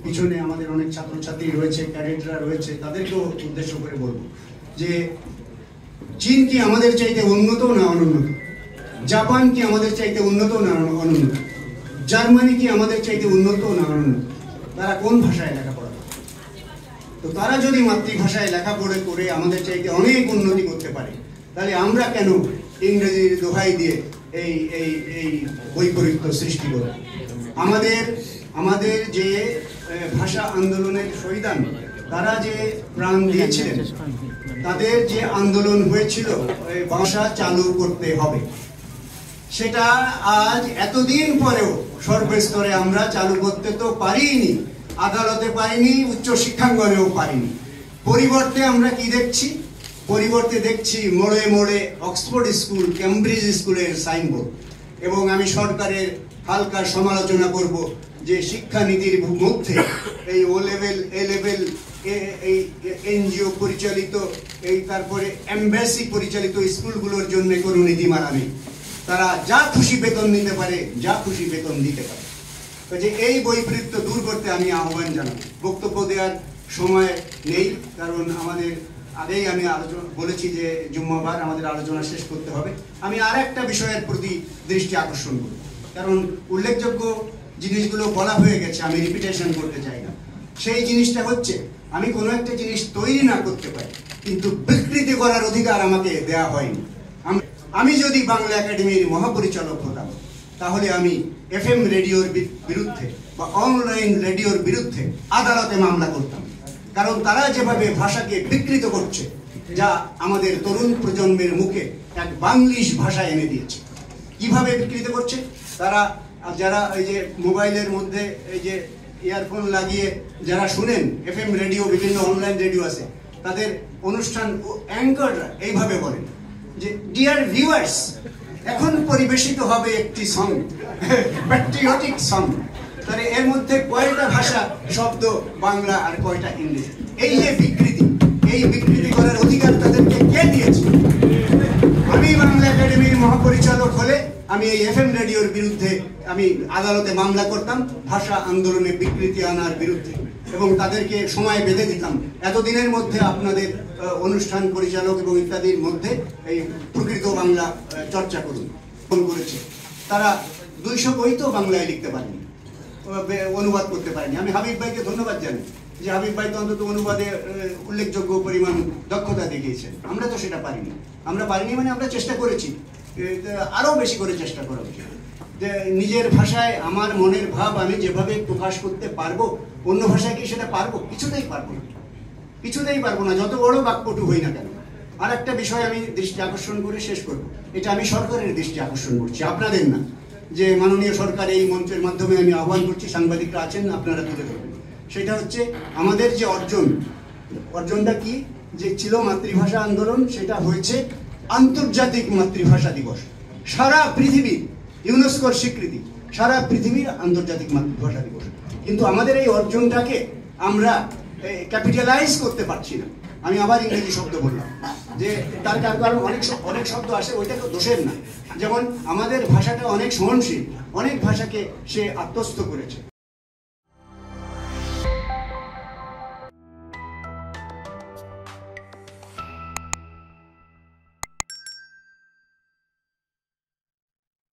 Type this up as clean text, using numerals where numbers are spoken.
পিছনে আমাদের অনেক ছাত্রছাত্রী রয়েছে, ক্যাডেটরা রয়েছে, তাদেরকেও উদ্দেশ্য করে বলবো যে চীন কি আমাদের চাইতে উন্নত না অনুন্নত? জাপান কি আমাদের চাইতে উন্নত না অনুন্নত? জার্মানি কি আমাদের চাইতে উন্নত না অনুন্নত? তারা কোন ভাষায় লেখাপড়া করে? তো তারা যদি মাতৃভাষায় লেখাপড়া করে আমাদের চাইতে অনেক উন্নতি করতে পারে, তাহলে আমরা কেন ইংরেজির দোহাই দিয়ে এই এই এই বৈপরীত্য সৃষ্টি করব? আমাদের যে ভাষা আন্দোলনের শহীদান, তারা যে প্রাণ দিয়েছিলেন, তাদের যে আন্দোলন হয়েছিল ভাষা চালু করতে হবে, সেটা আজ এতদিন পরেও সর্বস্তরে আমরা চালু করতে তো পারিনি, আদালতে পারিনি, উচ্চ শিক্ষাঙ্গনেও পারিনি। পরিবর্তে আমরা কি দেখছি? পরিবর্তে দেখছি মোড়ে মোড়ে অক্সফোর্ড স্কুল, কেমব্রিজ স্কুলের সাইনবোর্ড। এবং আমি সরকারের হালকা সমালোচনা করব যে শিক্ষানীতির মধ্যে এই ও লেভেল, এ লেভেল, এই এনজিও পরিচালিত, এই তারপরে এমবেসি পরিচালিত স্কুলগুলোর জন্য কোনো নীতিমালা নেই। তারা যা খুশি বেতন নিতে পারে, যা খুশি বেতন দিতে পারে। যে এই বৈপরীত্য দূর করতে আমি আহ্বান জানাবো। বক্তব্য দেওয়ার সময় নেই, কারণ আমাদের আগেই আমি আলোচনা বলেছি যে জুম্মাবার আমাদের আলোচনা শেষ করতে হবে। আমি আর একটা বিষয়ের প্রতি দৃষ্টি আকর্ষণ করব, কারণ উল্লেখযোগ্য জিনিসগুলো বলা হয়ে গেছে, আমি রিপিটেশন করতে চাই না। সেই জিনিসটা হচ্ছে, আমি কোনো একটা জিনিস তৈরি না করতে পারি, কিন্তু বিকৃতি করার অধিকার আমাকে দেয়া হয়নি। আমি যদি বাংলা একাডেমির মহাপরিচালক হতাম, তাহলে আমি FM রেডিওর বিরুদ্ধে বা অনলাইন রেডিওর বিরুদ্ধে আদালতে মামলা করতাম। কারণ তারা যেভাবে ভাষাকে বিকৃত করছে, যা আমাদের তরুণ প্রজন্মের মুখে এক বাংলিশ ভাষা এনে দিয়েছে। কিভাবে বিকৃত করছে? তারা যারা এই যে মোবাইলের মধ্যে এই যে ইয়ারফোন লাগিয়ে যারা শুনেন FM রেডিও, বিভিন্ন অনলাইন রেডিও আছে, তাদের অনুষ্ঠান অ্যাঙ্কাররা এইভাবে বলেন যে, ডিয়ার ভিউয়ার্স, এখন পরিবেশিত হবে একটি সং, প্যাট্রিয়টিক সং। তাহলে এর মধ্যে কয়টা ভাষা শব্দ বাংলা আর কয়টা ইংরেজি? এই যে বিকৃতি, এই বিকৃতি করার অধিকার তাদেরকে কে দিয়েছে? আমি বাংলা একাডেমির মহাপরিচালক হলে আমি এই FM রেডিওর বিরুদ্ধে আমি আদালতে মামলা করতাম, ভাষা আন্দোলনে বিকৃতি আনার বিরুদ্ধে, এবং তাদেরকে সময় বেঁধে দিতাম, এতদিনের মধ্যে আপনাদের অনুষ্ঠান পরিচালক এবং ইত্যাদির মধ্যে এই প্রকৃত বাংলা চর্চা করুন। ফোন করেছে, তারা 200 বই তো বাংলায় লিখতে পারেনি, অনুবাদ করতে পারেনি। আমি হাবিব ভাইকে ধন্যবাদ জানাই যে হাবিব ভাই তো অন্তত অনুবাদে উল্লেখযোগ্য পরিমাণ দক্ষতা দেখিয়েছেন। আমরা তো সেটা পারিনি। আমরা পারিনি মানে আমরা চেষ্টা করেছি, আরো বেশি করে চেষ্টা করা উচিত। যে নিজের ভাষায় আমার মনের ভাব আমি যেভাবে প্রকাশ করতে পারবো, অন্য ভাষায় কি সেটা পারবো? কিছুতেই পারবো না, কিছুতেই পারবো না, যত বড় বাক্যটু হই না কেন। আর একটা বিষয় আমি দৃষ্টি আকর্ষণ করে শেষ করবো, এটা আমি সরকারের দৃষ্টি আকর্ষণ করছি, আপনাদের না। যে মাননীয় সরকার এই মঞ্চের মাধ্যমে আমি আহ্বান করছি, সাংবাদিকরা আছেন, আপনারা তুলে ধরবেন। সেটা হচ্ছে আমাদের যে অর্জনটা কি যে ছিল মাতৃভাষা আন্দোলন, সেটা হয়েছে আন্তর্জাতিক মাতৃভাষা দিবস। সারা পৃথিবীর ইউনেস্কোর স্বীকৃতি, সারা পৃথিবীর আন্তর্জাতিক মাতৃভাষা দিবস। কিন্তু আমাদের এই অর্জনটাকে আমরা ক্যাপিটালাইজ করতে পারছি না। আমি আবার ইংরেজি শব্দ বললাম, যে তার কারণ অনেক শব্দ আসে, ওইটা তো দোষের না। যেমন আমাদের ভাষাটা অনেক সহনশীল, অনেক ভাষাকে সে আত্মস্থ করেছে।